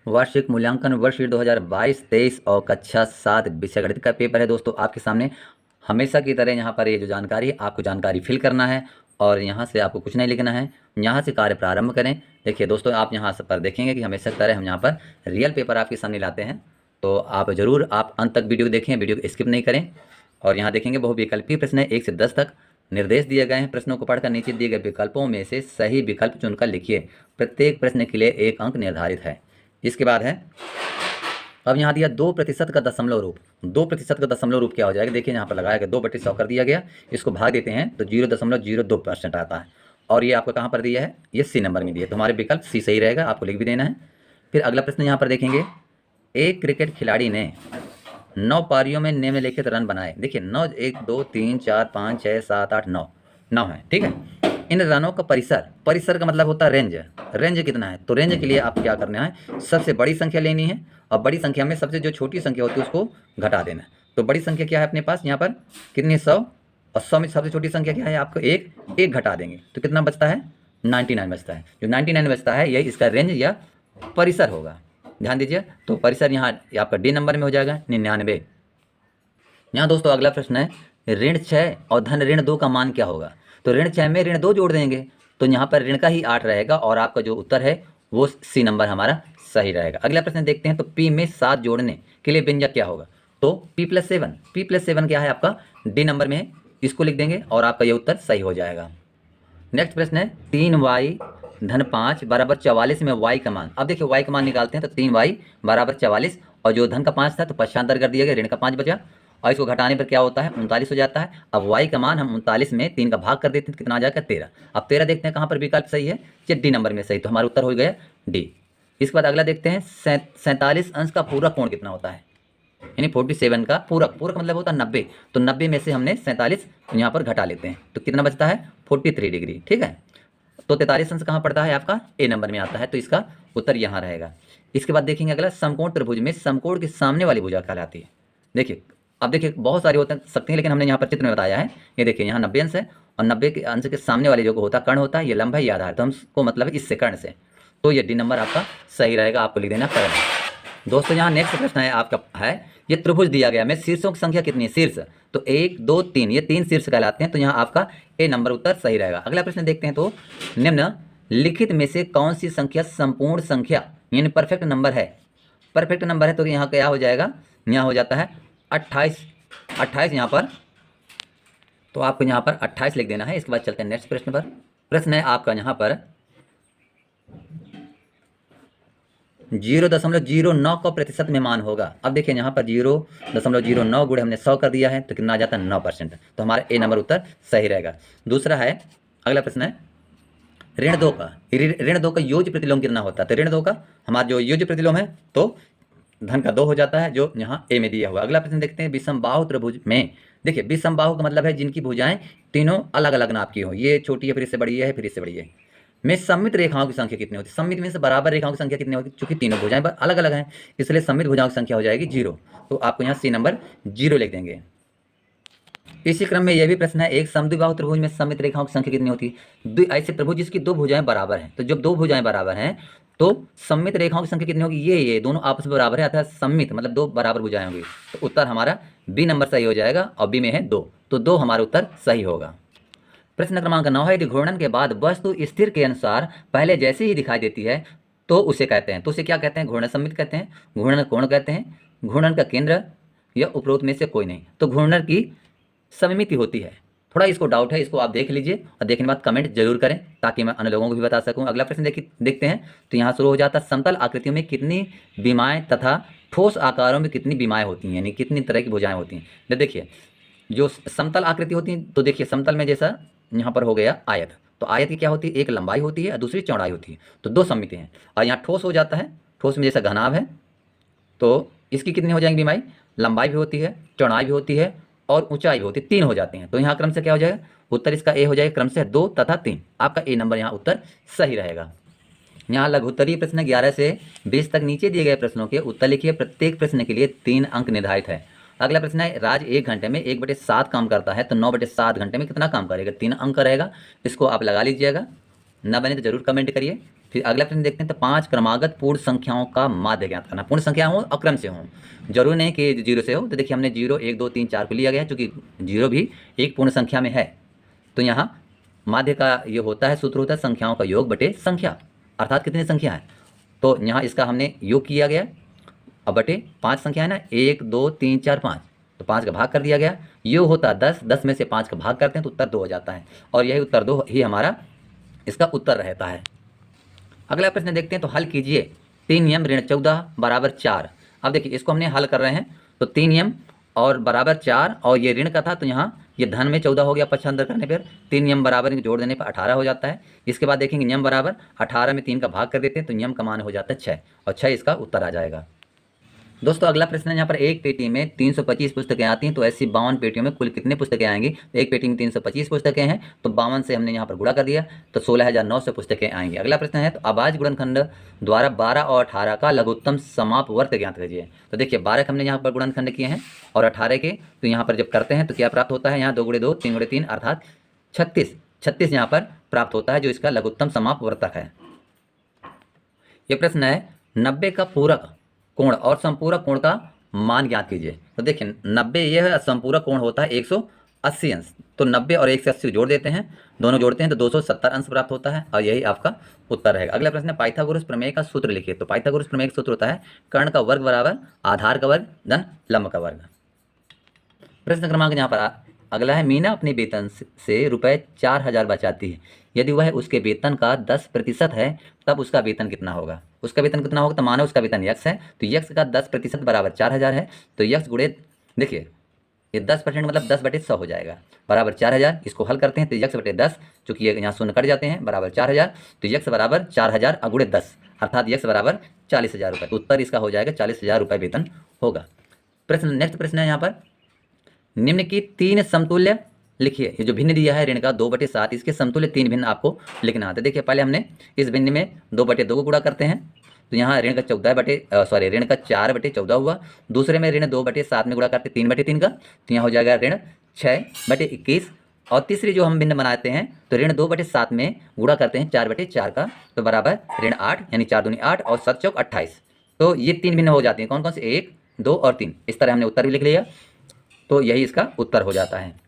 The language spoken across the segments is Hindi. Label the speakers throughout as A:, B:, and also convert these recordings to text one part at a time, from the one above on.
A: वार्षिक मूल्यांकन वर्ष 2022-23 और कक्षा 7 विषय गणित का पेपर है दोस्तों आपके सामने। हमेशा की तरह यहाँ पर ये जो जानकारी है आपको जानकारी फिल करना है और यहाँ से आपको कुछ नहीं लिखना है। यहाँ से कार्य प्रारंभ करें। देखिए दोस्तों, आप यहाँ पर देखेंगे कि हमेशा की तरह हम यहाँ पर रियल पेपर आपके सामने लाते हैं, तो आप ज़रूर आप अंत तक वीडियो देखें, वीडियो को स्किप नहीं करें। और यहाँ देखेंगे बहुविकल्पीय प्रश्न है, 1 से 10 तक निर्देश दिए गए हैं। प्रश्नों को पढ़कर नीचे दिए गए विकल्पों में से सही विकल्प चुनकर लिखिए। प्रत्येक प्रश्न के लिए 1 अंक निर्धारित है। इसके बाद है, अब यहाँ दिया 2% का दशमलव रूप। 2% का दशमलव रूप क्या हो जाएगा? देखिए यहाँ पर लगाया गया 2/100 कर दिया गया, इसको भाग देते हैं तो 0.02% आता है। और ये आपको कहाँ पर दिया है? ये सी नंबर में दिया, तो हमारे विकल्प सी सही रहेगा, आपको लिख भी देना है। फिर अगला प्रश्न यहाँ पर देखेंगे, एक क्रिकेट खिलाड़ी ने 9 पारियों में निम्नलिखित रन बनाए। देखिए 9, 1 2 3 4 5 6 7 8 9 है, ठीक है। इन रनों का परिसर का मतलब होता है रेंज। रेंज कितना है? तो रेंज के लिए आप क्या करना है, सबसे बड़ी संख्या लेनी है और बड़ी संख्या में सबसे जो छोटी संख्या होती है उसको घटा देना है। तो बड़ी संख्या क्या है अपने पास यहाँ पर? कितनी? 100। और 100 में सबसे छोटी संख्या क्या है? आपको एक घटा देंगे तो कितना बचता है? 99 बचता है। जो 99 बचता है यही इसका रेंज या परिसर होगा। ध्यान दीजिए, तो परिसर यहाँ आपका डी नंबर में हो जाएगा 99। यहाँ दोस्तों अगला प्रश्न है, ऋण 6 और धन ऋण 2 का मान क्या होगा? तो ऋण 6 में ऋण 2 जोड़ देंगे तो यहाँ पर ऋण का ही 8 रहेगा और आपका जो उत्तर है वो सी नंबर हमारा सही रहेगा। अगला प्रश्न देखते हैं, तो पी में 7 जोड़ने के लिए व्यंजक क्या होगा? तो p+7 क्या है आपका? डी नंबर में है, इसको लिख देंगे और आपका ये उत्तर सही हो जाएगा। नेक्स्ट प्रश्न है, 3y धन 5 बराबर 44 में y का मान। अब देखिए y का मान निकालते हैं, तो 3y बराबर 44 और जो धन का 5 था तो पक्षांतर कर दिया गया, ऋण का 5 बचा और इसको घटाने पर क्या होता है? 39 हो जाता है। अब y का मान हम 39 में 3 का भाग कर देते हैं तो कितना आ जाएगा? 13। अब 13 देखते हैं कहाँ पर विकल्प सही है? ये डी नंबर में सही, तो हमारा उत्तर हो गया डी। इसके बाद अगला देखते हैं, 47 अंश का पूरक कोण कितना होता है? यानी 47 का पूरक का मतलब होता है 90। तो 90 में से हमने 47 यहाँ पर घटा लेते हैं तो कितना बचता है? 43 डिग्री, ठीक है। तो 43 अंश कहाँ पड़ता है? आपका ए नंबर में आता है, तो इसका उत्तर यहाँ रहेगा। इसके बाद देखेंगे अगला, समकोण त्रिभुज में समकोण के सामने वाली भुजा कहलाती है। देखिए अब देखिए बहुत सारे होते सकते हैं, लेकिन हमने यहाँ पर चित्र में बताया है। ये देखिए यहाँ 90 अंश है और 90 के अंश के सामने वाले जो होता है कर्ण होता है, ये लंब है, ये आधार, तो हमको मतलब है इससे कर्ण से, तो ये डी नंबर आपका सही रहेगा, आपको लिख देना कर्ण। दोस्तों यहाँ नेक्स्ट प्रश्न है आपका है, ये त्रिभुज दिया गया में शीर्षों की संख्या कितनी है? शीर्ष तो 1 2 3, ये 3 शीर्ष कहलाते हैं, तो यहाँ आपका ए नंबर उत्तर सही रहेगा। अगला प्रश्न देखते हैं, तो निम्नलिखित में से कौन सी संख्या संपूर्ण संख्या यानी परफेक्ट नंबर है? परफेक्ट नंबर है तो यहाँ क्या हो जाएगा? यहाँ हो जाता है 28 यहाँ पर, तो आपको यहाँ पर 28 लिख देना है। इसके बाद चलते हैं नेक्स्ट प्रश्न पर। प्रश्न है आपका यहाँ पर 0.09 का प्रतिशत में मान होगा। अब देखिए यहाँ पर 0.09 गुणे हमने 100 कर दिया है तो कितना आ जाता है? 9%, तो हमारा ए नंबर उत्तर सही रहेगा। दूसरा है, अगला प्रश्न है, ऋण 2 का योज्य प्रतिलोम कितना होता है? तो ऋण 2 का हमारा जो योज्य प्रतिलोम है तो धन का 2 हो जाता है, जो यहाँ ए में दिया हुआ। अगला प्रश्न देखते हैं, विषमबाहु त्रिभुज में, देखिए विषमबाहु का मतलब है जिनकी भुजाएं तीनों अलग अलग नाप की हो, ये छोटी है फिर इससे बड़ी है फिर इससे बड़ी है, में सममित रेखाओं की संख्या कितनी होती है? सममित में से बराबर रेखाओं की संख्या कितनी होती है? चूंकि तीनों भुजाएं अलग अलग हैं इसलिए सममित भुजाओं की संख्या हो जाएगी 0, तो आपको यहाँ सी नंबर 0 लिख देंगे। इसी क्रम में यह भी प्रश्न है, एक समद्विबाहु त्रिभुज में सममित रेखाओं की संख्या कितनी होती है? ऐसे त्रिभुज जिसकी 2 भुजाएं बराबर हैं, तो जब 2 भुजाएं बराबर हैं तो सममित रेखाओं की संख्या कितनी होगी? ये दोनों आपस में बराबर है, अर्थात सममित मतलब 2 बराबर भुजाएं होंगी, तो उत्तर हमारा बी नंबर सही हो जाएगा और बी में है 2, तो 2 हमारा उत्तर सही होगा। प्रश्न क्रमांक 9 है, यदि घूर्णन के बाद वस्तु स्थिर के अनुसार पहले जैसे ही दिखाई देती है तो उसे कहते हैं, तो उसे क्या कहते हैं? घूर्णन सममित कहते हैं, घूर्णन कोण कहते हैं, घूर्णन का केंद्र या उपरोक्त में से कोई नहीं, तो घूर्णन की सममिति होती है। थोड़ा इसको डाउट है, इसको आप देख लीजिए और देखने के बाद कमेंट जरूर करें ताकि मैं अन्य लोगों को भी बता सकूं। अगला प्रश्न देखते हैं, तो यहाँ शुरू हो जाता है, समतल आकृतियों में कितनी विमाएं तथा ठोस आकारों में कितनी विमाएं होती हैं, यानी कितनी तरह की भुजाएं होती हैं? देखिए जो समतल आकृति होती है, तो देखिए समतल में जैसा यहाँ पर हो गया आयत, तो आयत की क्या होती है? एक लंबाई होती है और दूसरी चौड़ाई होती है, तो 2 सममिति हैं। और यहाँ ठोस हो जाता है, ठोस में जैसा घनाभ है तो इसकी कितनी हो जाएंगी विमाएं? लंबाई भी होती है, चौड़ाई भी होती है और ऊंचाई भी होती है, 3 हो जाती हैं, तो यहाँ क्रम से क्या हो जाएगा? उत्तर इसका ए हो जाएगा, क्रम से 2 तथा 3, आपका ए नंबर यहाँ उत्तर सही रहेगा। यहाँ लघुत्तरीय प्रश्न 11 से 20 तक नीचे दिए गए प्रश्नों के उत्तर लिखिए, प्रत्येक प्रश्न के लिए 3 अंक निर्धारित है। अगला प्रश्न है, राज 1 घंटे में 1/7 काम करता है तो 9/7 घंटे में कितना काम करेगा? 3 अंक रहेगा, इसको आप लगा लीजिएगा, न बने तो जरूर कमेंट करिए। फिर अगला प्रश्न देखते हैं, तो 5 क्रमागत पूर्ण संख्याओं का माध्य ज्ञात करना। पूर्ण संख्या हो अक्रम से हो, जरूरी नहीं कि 0 से हो। तो देखिए हमने 0 1 2 3 4 को लिया गया है, चूंकि 0 भी एक पूर्ण संख्या में है। तो यहाँ माध्य का ये होता है, सूत्र होता है संख्याओं का योग बटे संख्या, अर्थात कितनी संख्या है। तो यहाँ इसका हमने योग किया गया, अब बटे 5 संख्या है ना, 1 2 3 4 5, तो 5 का भाग कर दिया गया। योग होता है 10, 10 में से 5 का भाग करते हैं तो उत्तर 2 हो जाता है, और यही उत्तर 2 ही हमारा इसका उत्तर रहता है। अगला प्रश्न देखते हैं, तो हल कीजिए 3 नियम ऋण 14 बराबर 4। अब देखिए इसको हमने हल कर रहे हैं, तो 3 नियम और बराबर 4, और ये ऋण का था तो यहाँ ये धन में 14 हो गया, पक्षांतर करने पर 3 नियम बराबर जोड़ देने पर 18 हो जाता है। इसके बाद देखेंगे नियम बराबर 18 में 3 का भाग कर देते हैं तो नियम का मान हो जाता है 6, और 6 इसका उत्तर आ जाएगा। दोस्तों अगला प्रश्न है, यहाँ पर एक पेटी में 325 पुस्तकें आती हैं, तो ऐसी 52 पेटियों में कुल कितने पुस्तकें आएंगी। तो एक पेटी में 325 पुस्तकें हैं, तो 52 से हमने यहाँ पर गुणा कर दिया तो 16,900 पुस्तकें आएंगी। अगला प्रश्न है, तो अभाज्य गुणनखंड द्वारा 12 और 18 का लघुत्तम समापवर्त ज्ञात कीजिए। तो देखिए 12 के हमने यहाँ पर गुणनखंड किए हैं और 18 के, तो यहाँ पर जब करते हैं तो क्या प्राप्त होता है, यहाँ 2 × 2 3 × 3 अर्थात 36 यहाँ पर प्राप्त होता है, जो इसका लघुत्तम समापवर्तक है। ये प्रश्न है, 90 का पूरक कोण और संपूरक कोण का मान ज्ञात कीजिए। तो देखिए 90 यह है, संपूरक कोण होता है 180 अंश, तो 90 और 180 जोड़ देते हैं, दोनों जोड़ते हैं तो 270 अंश प्राप्त होता है, और यही आपका उत्तर रहेगा। अगला प्रश्न है, पाइथागोरस प्रमेय का सूत्र लिखिए। तो पाइथागोरस प्रमेय का सूत्र होता है कर्ण का वर्ग बराबर आधार का वर्ग धन लंब का वर्ग। प्रश्न क्रमांक यहाँ पर अगला है, मीना अपने वेतन से रुपये 4,000 बचाती है, यदि वह उसके वेतन का 10% है तब उसका वेतन कितना होगा। उसका वेतन कितना होगा, तो मानो उसका वेतन यक्स है, तो यक्स का 10% बराबर 4,000 है, तो यक्स गुणे, देखिए ये 10% मतलब 10/100 हो जाएगा, बराबर 4,000। इसको हल करते हैं तो यक्स बटे 10, चूँकि ये यहाँ शून्य कट जाते हैं, बराबर 4,000, तो यक्स बराबर 4,000 गुणे 10 अर्थात यक्स बराबर 40,000 रुपये। तो उत्तर इसका हो जाएगा 40,000 रुपये वेतन होगा। प्रश्न नेक्स्ट प्रश्न है यहाँ पर, निम्न की 3 समतुल्य लिखिए। ये जो भिन्न दिया है ऋण का 2/7, इसके समतुल्य 3 भिन्न आपको लिखना आता है। देखिए पहले हमने इस भिन्न में 2/2 को गुणा करते हैं, तो यहाँ ऋण का 4/14 हुआ। दूसरे में ऋण 2/7 में गुणा करते 3/3 का, तो यहाँ हो जाएगा ऋण 6/21। और तीसरी जो हम भिन्न बनाते हैं, तो ऋण 2/7 में गुणा करते हैं 4/4 का, तो बराबर ऋण 8, यानी 4 दूनी 8 और 7 चौक 28। तो ये 3 भिन्न हो जाते हैं, कौन कौन से, 1 2 और 3। इस तरह हमने उत्तर भी लिख लिया, तो यही इसका उत्तर हो जाता है।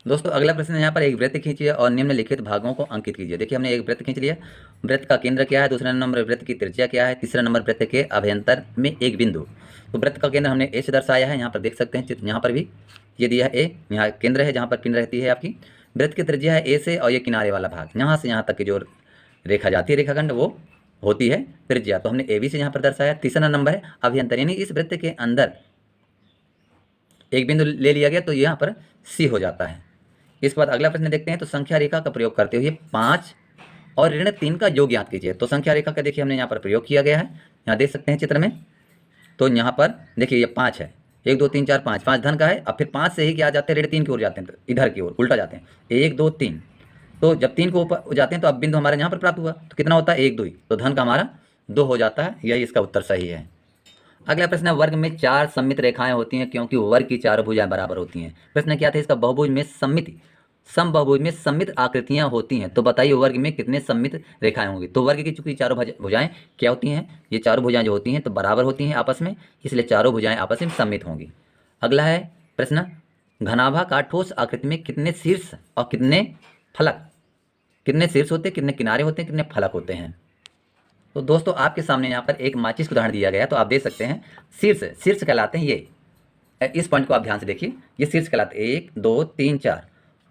A: दोस्तों अगला प्रश्न है, यहाँ पर एक वृत्त खींचिए और निम्नलिखित भागों को अंकित कीजिए। देखिए हमने एक वृत्त खींच लिया, वृत्त का केंद्र क्या है, दूसरा नंबर वृत्त की त्रिज्या क्या है, तीसरा नंबर वृत्त के अभ्यंतर में एक बिंदु। तो वृत्त का केंद्र हमने ए से दर्शाया है, यहाँ पर देख सकते हैं चित्र, यहाँ पर भी ये दिया है ए, यहाँ केंद्र है जहाँ पर पिन रहती है आपकी। वृत्त की त्रिज्या है ए से, और ये किनारे वाला भाग यहाँ से यहाँ तक की जो रेखा जाती है रेखाखंड, वो होती है त्रिज्या। तो हमने ए बी से यहाँ पर दर्शाया। तीसरा नंबर है अभ्यंतर, यानी इस वृत्त के अंदर एक बिंदु ले लिया गया, तो यहाँ पर सी हो जाता है। इसके बाद अगला प्रश्न देखते हैं, तो संख्या रेखा का प्रयोग करते हुए 5 और ऋण 3 का योग ज्ञात कीजिए। तो संख्या रेखा का देखिए हमने यहाँ पर प्रयोग किया गया है, यहाँ देख सकते हैं चित्र में। तो यहाँ पर देखिए ये 5 है, 1 2 3 4 5, 5 धन का है। अब फिर 5 से ही क्या जाते हैं, ऋण 3 की ओर जाते हैं, तो इधर की ओर उल्टा जाते हैं, 1 2 3। तो जब 3 को ऊपर जाते हैं तो अब बिंदु हमारे यहाँ पर प्राप्त हुआ, तो कितना होता है, 1 2 ही, तो धन का हमारा 2 हो जाता है, यही इसका उत्तर सही है। अगला प्रश्न है, वर्ग में 4 सममित रेखाएं होती हैं क्योंकि वर्ग की 4 भुजाएं बराबर होती हैं। प्रश्न क्या था इसका, बहुभुज में समबहुभुज में सममित आकृतियां होती हैं, तो बताइए वर्ग में कितने सममित रेखाएं होंगी। तो वर्ग की चूंकि चारों भुजाएं क्या होती हैं, ये चारों भुजाएं जो होती हैं तो बराबर होती हैं आपस में, इसलिए चारों भुजाएं आपस में सममित होंगी। अगला है प्रश्न, घनाभाकार ठोस आकृति में कितने शीर्ष और कितने फलक, कितने शीर्ष होते हैं, कितने किनारे होते हैं, कितने फलक होते हैं। तो दोस्तों आपके सामने यहाँ पर एक माचिस का उदाहरण दिया गया है, तो आप देख सकते हैं शीर्ष कहलाते हैं ये, इस पॉइंट को आप ध्यान से देखिए, ये शीर्ष कहलाते हैं 1 2 3 4,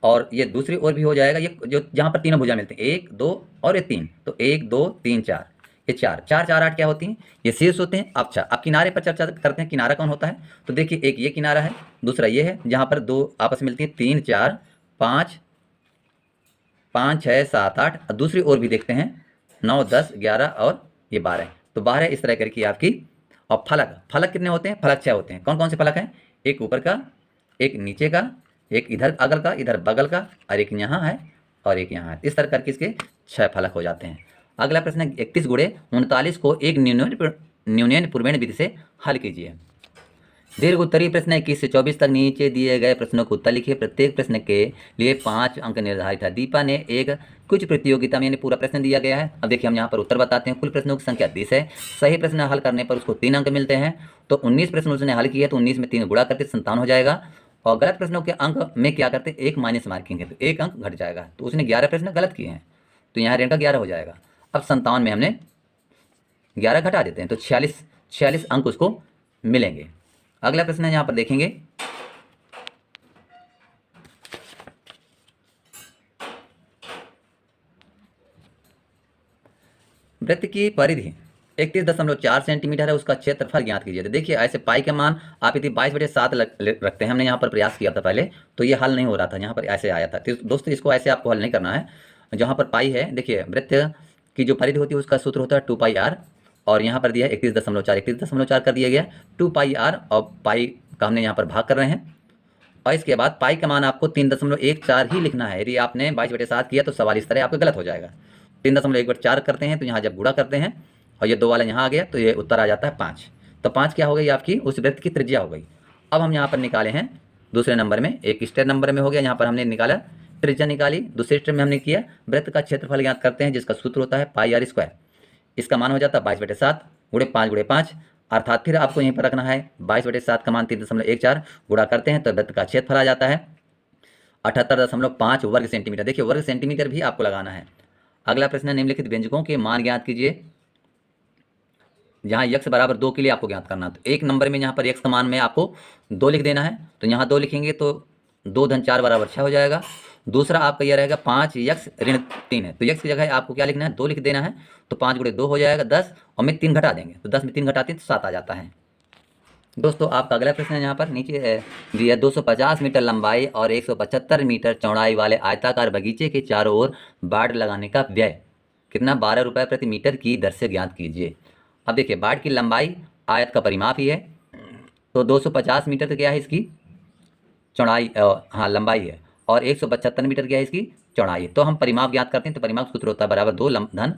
A: और ये दूसरी ओर भी हो जाएगा, ये जो जहाँ पर तीनों भुजा मिलते हैं 1 2 और ये 3, तो 1 2 3 4, ये 4 4 4 8 क्या होती हैं, ये शीर्ष होते हैं। अच्छा अब किनारे पर चर्चा करते हैं, किनारा कौन होता है। तो देखिए एक ये किनारा है, दूसरा ये है, जहाँ पर 2 आपस में मिलती हैं, 3 4 5 5 6 7 8, और दूसरी ओर भी देखते हैं 9 10 11 और ये 12, तो 12 इस तरह करके आपकी। और फलक कितने होते हैं, फलक 6 होते हैं। कौन कौन से फलक हैं, एक ऊपर का, एक नीचे का, एक इधर अगल का, इधर बगल का, और एक यहाँ है और एक यहाँ है। इस तरह करके इसके 6 फलक हो जाते हैं। अगला प्रश्न है, 31 × 39 को एक न्यूनयन पूर्वेण विधि से हल कीजिए। दीर्घ उत्तरीय प्रश्न 21 से 24 तक नीचे दिए गए प्रश्नों को उत्तर लिखिए। प्रत्येक प्रश्न के लिए 5 अंक निर्धारित है। दीपा ने एक कुछ प्रतियोगिता में यानी पूरा प्रश्न दिया गया है। अब देखिए हम यहाँ पर उत्तर बताते हैं। कुल प्रश्नों की संख्या 30 है। सही प्रश्न हल करने पर उसको 3 अंक मिलते हैं। तो 19 प्रश्न उसने हल किए तो 19 में 3 गुणा करते 57 हो जाएगा। और गलत प्रश्नों के अंक में क्या करते, एक माइनस मार्किंग है तो 1 अंक घट जाएगा। तो उसने 11 प्रश्न गलत किए हैं तो यहाँ रेंट का 11 हो जाएगा। अब 57 में हमने 11 घटा देते हैं तो 46 अंक उसको मिलेंगे। अगला प्रश्न है यहाँ पर देखेंगे। वृत्त की परिधि 31.4 सेंटीमीटर है। उसका क्षेत्रफल ज्ञात कीजिए। तो देखिए ऐसे पाई का मान आप यदि 22/7 रखते हैं, हमने यहाँ पर प्रयास किया था पहले तो ये हल नहीं हो रहा था, यहाँ पर ऐसे आया था। तो दोस्तों इसको ऐसे आपको हल नहीं करना है। जहाँ पर पाई है, देखिए वृत्त की जो परिधि होती है उसका सूत्र होता है 2πr और यहाँ पर दिया है 31.4 कर दिया गया 2πr और पाई का हमने यहाँ पर भाग कर रहे हैं। और इसके बाद पाई का मान आपको 3.14 ही लिखना है। यदि आपने 22/7 किया तो सवाल इस तरह आपका गलत हो जाएगा। 3.14 करते हैं तो यहाँ जब गुणा करते हैं और ये 2 वाला यहाँ आ गया तो ये उत्तर आ जाता है 5। तो 5 क्या हो गई आपकी उस वृत्त की त्रिज्या हो गई। अब हम यहाँ पर निकाले हैं दूसरे नंबर में, एक स्टेप नंबर में हो गया, यहाँ पर हमने निकाला त्रिज्या निकाली। दूसरे स्टेप में हमने किया वृत्त का क्षेत्रफल ज्ञात करते हैं जिसका सूत्र होता है πr²। इसका मान हो जाता है 22/7 गुणे 5 गुणे 5, अर्थात फिर आपको यहीं पर रखना है 22/7 का मान 3.14 गुणा करते हैं तो वृत्त का क्षेत्रफल आ जाता है 78.5 वर्ग सेंटीमीटर। देखिए वर्ग सेंटीमीटर भी आपको लगाना है। अगला प्रश्न है निम्नलिखित व्यंजकों के मान ज्ञात कीजिए। जहाँ x बराबर 2 के लिए आपको ज्ञात करना, तो एक नंबर में यहाँ पर x का मान में आपको 2 लिख देना है। तो यहाँ 2 लिखेंगे तो 2 धन 4 बराबर 6 हो जाएगा। दूसरा आपका यह रहेगा 5x ऋण 3 है तो x की जगह आपको क्या लिखना है 2 लिख देना है। तो 5 गुणे 2 हो जाएगा 10 और में 3 घटा देंगे तो 10 में 3 घटाते हैं तो 7 आ जाता है। दोस्तों आपका अगला प्रश्न है यहाँ पर नीचे दिया 250 मीटर लंबाई और 175 मीटर चौड़ाई वाले आयताकार बगीचे के चारों ओर बाड़ लगाने का व्यय कितना 12 रुपये प्रति मीटर की दर से ज्ञात कीजिए। अब देखिए बाड़ की लंबाई आयत का परिमाप ही है तो 250 मीटर तो क्या है इसकी चौड़ाई, हाँ लंबाई है, और 175 मीटर क्या है इसकी चौड़ाई है। तो हम परिमाप ज्ञात करते हैं तो परिमाप सूत्र होता है बराबर 2 धन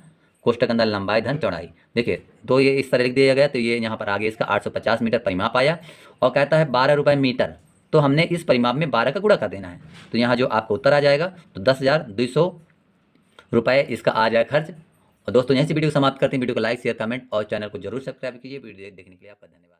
A: कोष्टक अंदर लंबाई धन चौड़ाई। देखिए 2 ये इस तरह लिख दिया गया तो ये यहाँ पर आगे इसका 850 मीटर परिमाप आया और कहता है 12 रुपये मीटर। तो हमने इस परिमाप में 12 का गुणा कर देना है तो यहाँ जो आपको उत्तर आ जाएगा तो 10,200 रुपये इसका आ जाए खर्च। और दोस्तों यहीं से वीडियो समाप्त करते हैं। वीडियो को लाइक शेयर कमेंट और चैनल को जरूर सब्सक्राइब कीजिए। वीडियो देखने के लिए आपका धन्यवाद।